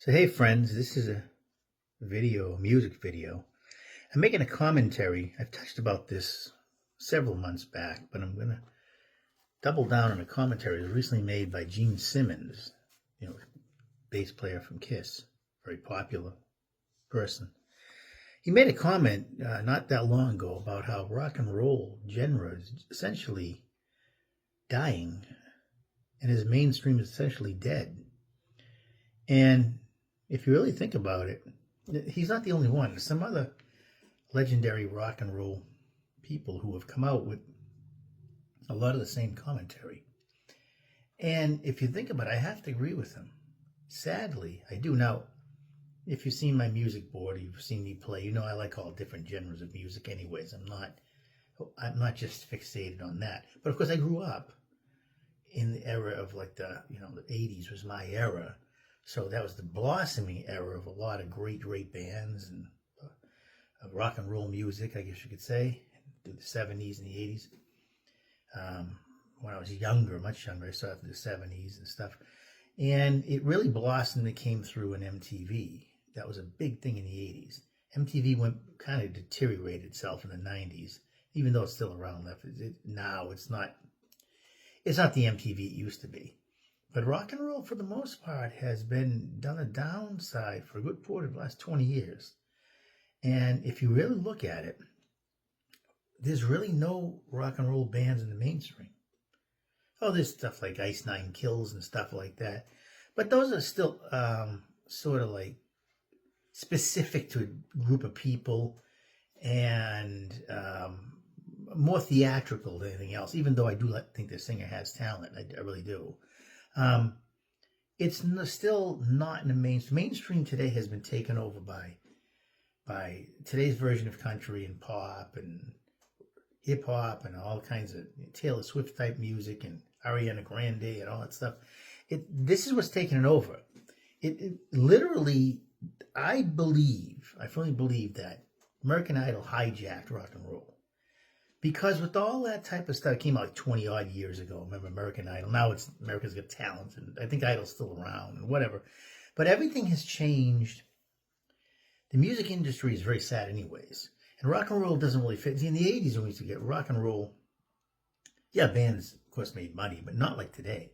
So hey friends, this is a music video. I'm making a commentary. I've touched about this several months back, but I'm going to double down on a commentary that was recently made by Simmons, bass player from Kiss, very popular person. He made a comment not that long ago about how rock and roll genre is essentially dying and his mainstream is essentially dead. And if you really think about it, he's not the only one. There's some other legendary rock and roll people who have come out with a lot of the same commentary. And if you think about it, I have to agree with him. Sadly, I do. Now, if you've seen my music board, you've seen me play, you know I like all different genres of music anyways. I'm not just fixated on that. But of course I grew up in the era of the 80s was my era. So that was the blossoming era of a lot of great bands and rock and roll music, I guess you could say, through the 70s and the 80s. When I was younger, much younger, I saw it through the 70s and stuff. And it really blossomed and came through in MTV. That was a big thing in the 80s. MTV kind of deteriorated itself in the 90s, even though it's still around. Now it's not the MTV it used to be. But rock and roll, for the most part, has been done a downside for a good part of the last 20 years. And if you really look at it, there's really no rock and roll bands in the mainstream. Oh, there's stuff like Ice Nine Kills and stuff like that. But those are still sort of like specific to a group of people and more theatrical than anything else, even though I do think the singer has talent. I really do. It's still not in the mainstream. Mainstream today has been taken over by today's version of country and pop and hip hop and all kinds of Taylor Swift type music and Ariana Grande and all that stuff. This is what's taking it over. It literally, I firmly believe that American Idol hijacked rock and roll. Because with all that type of stuff, it came out like 20 odd years ago. Remember American Idol? Now it's America's Got Talent, and I think Idol's still around and whatever. But everything has changed. The music industry is very sad anyways. And rock and roll doesn't really fit. See, in the 80s when we used to get rock and roll, yeah, bands, of course, made money, but not like today.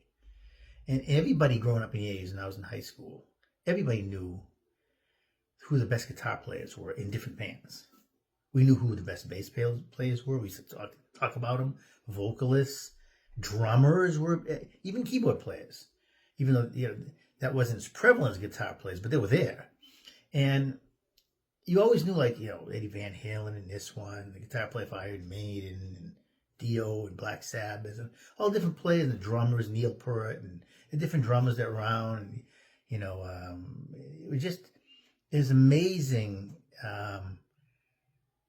And everybody growing up in the 80s, and I was in high school, everybody knew who the best guitar players were in different bands. We knew who the best bass players were. We used to talk about them. Vocalists, drummers were, even keyboard players. Even though that wasn't as prevalent as guitar players, but they were there. And you always knew Eddie Van Halen and this one, the guitar player for Iron Maiden and Dio and Black Sabbath and all different players, and the drummers, Neil Peart and the different drummers that were around. And, it was just, it was amazing.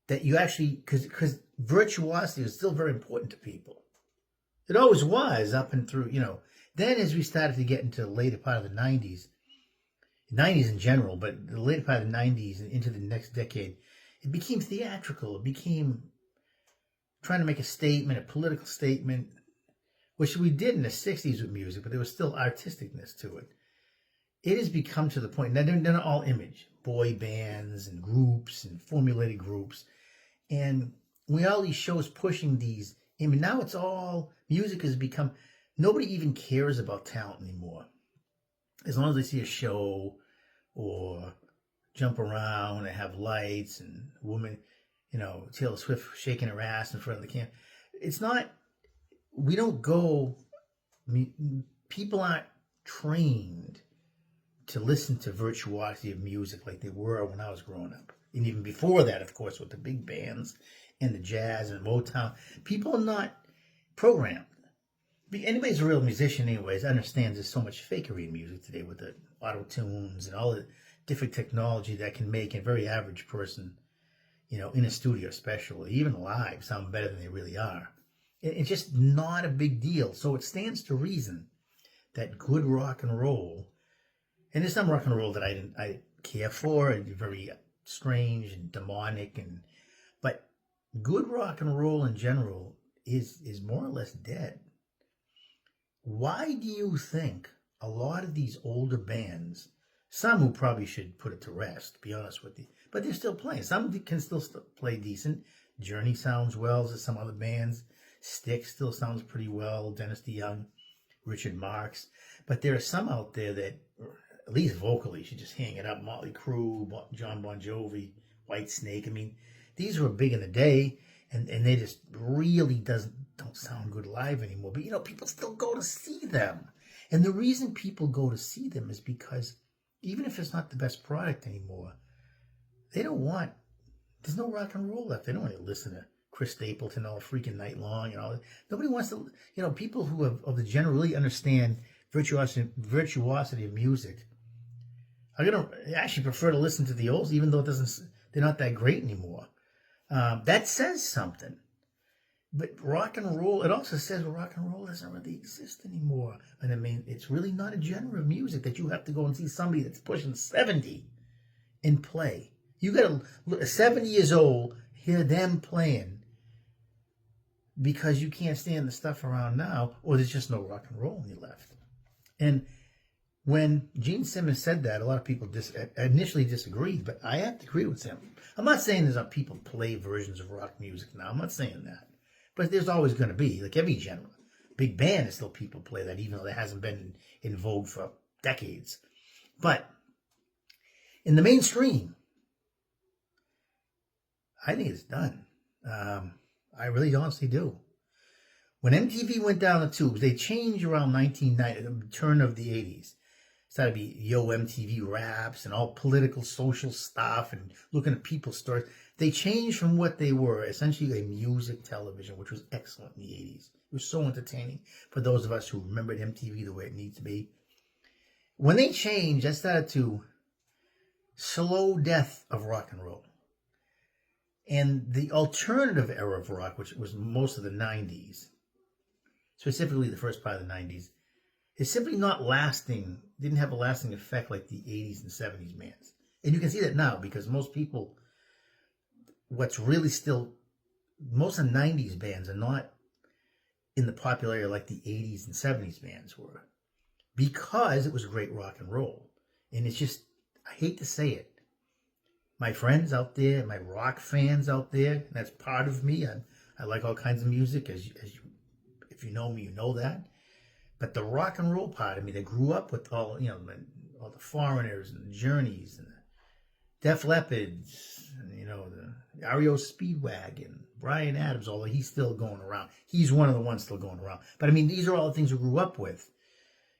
That you actually, because virtuosity was still very important to people. It always was up and through, Then as we started to get into the later part of the 90s in general, but the later part of the 90s and into the next decade, it became theatrical. It became trying to make a statement, a political statement, which we did in the 60s with music, but there was still artisticness to it. It has become to the point, now they're not all image, boy bands and groups and formulated groups. And we all these shows pushing these. I mean, now it's all, music has become, nobody even cares about talent anymore. As long as they see a show or jump around and have lights and women, Taylor Swift shaking her ass in front of the camera. It's not, we don't go, people aren't trained to listen to virtuosity of music like they were when I was growing up. And even before that, of course, with the big bands and the jazz and Motown, people are not programmed. Anybody's a real musician anyways understands there's so much fakery in music today with the auto-tunes and all the different technology that can make a very average person, in a studio especially, even live, sound better than they really are. It's just not a big deal. So it stands to reason that good rock and roll, and there's some rock and roll that I care for, and very strange and demonic, but good rock and roll in general is more or less dead. Why do you think a lot of these older bands some who probably should put it to rest, to be honest with you. But they're still playing. Some can still play decent. Journey sounds well as some other bands. Styx still sounds pretty well. Dennis DeYoung, Richard Marx. But there are some out there that, at least vocally, should just hang it up. Motley Crue, John Bon Jovi, Whitesnake. I mean, these were big in the day, and they just really don't sound good live anymore. But, people still go to see them. And the reason people go to see them is because even if it's not the best product anymore, there's no rock and roll left. They don't want to listen to Chris Stapleton all freaking night long and all that. Nobody wants to, people who of the genre really understand virtuosity of music are going to actually prefer to listen to the olds, even though they're not that great anymore. That says something. But rock and roll, it also says rock and roll doesn't really exist anymore. And I mean, it's really not a genre of music that you have to go and see somebody that's pushing 70 and play. You got to look 70 years old, hear them playing because you can't stand the stuff around now, or there's just no rock and roll any left. And when Gene Simmons said that, a lot of people initially disagreed, but I have to agree with him. I'm not saying there's people play versions of rock music now. I'm not saying that. But there's always going to be, like every genre. Big band is still people play that, even though that hasn't been in vogue for decades. But in the mainstream, I think it's done. I really honestly do. When MTV went down the tubes, they changed around 1990, the turn of the 80s. It started to be Yo MTV Raps and all political, social stuff and looking at people's stories. They changed from what they were, essentially a music television, which was excellent in the 80s. It was so entertaining for those of us who remembered MTV the way it needs to be. When they changed, that started to slow death of rock and roll. And the alternative era of rock, which was most of the 90s, specifically the first part of the 90s, is simply not lasting, didn't have a lasting effect like the 80s and 70s bands. And you can see that now because most people, what's really still, most of the 90s bands are not in the popularity like the 80s and 70s bands were because it was great rock and roll. And it's just, I hate to say it, my friends out there, my rock fans out there, and that's part of me. I like all kinds of music. If you know me, you know that. But the rock and roll part of me that grew up with all the Foreigners and the Journeys and the Def Leppards, and, the REO Speedwagon, Bryan Adams, although he's still going around. He's one of the ones still going around. But I mean, these are all the things we grew up with.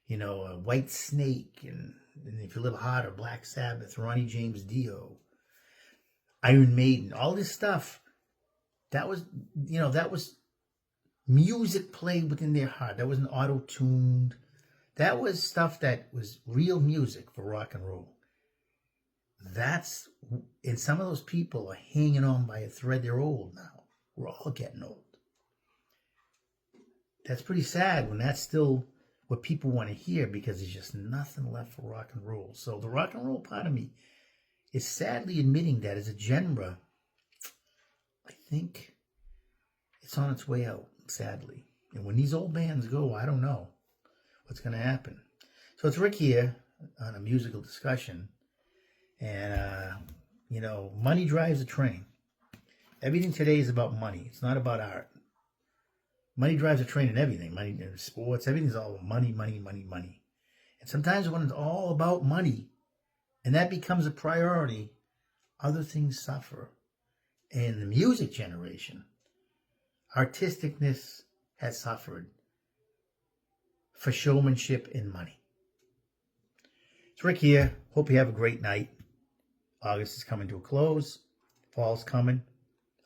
White Snake, and if you live harder, Black Sabbath, Ronnie James Dio, Iron Maiden, all this stuff. That was music played within their heart. That wasn't auto-tuned. That was stuff that was real music for rock and roll. And some of those people are hanging on by a thread. They're old now. We're all getting old. That's pretty sad when that's still what people want to hear because there's just nothing left for rock and roll. So the rock and roll part of me is sadly admitting that as a genre, I think it's on its way out, sadly. And when these old bands go, I don't know what's going to happen. So it's Rick here on a musical discussion. And, money drives the train. Everything today is about money. It's not about art. Money drives the train in everything. Money in sports, everything's all about money, money, money, money. And sometimes when it's all about money, and that becomes a priority, other things suffer. And the music generation, artisticness has suffered for showmanship and money. It's Rick here. Hope you have a great night. August is coming to a close. Fall's coming.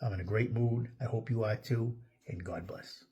I'm in a great mood. I hope you are too. And God bless.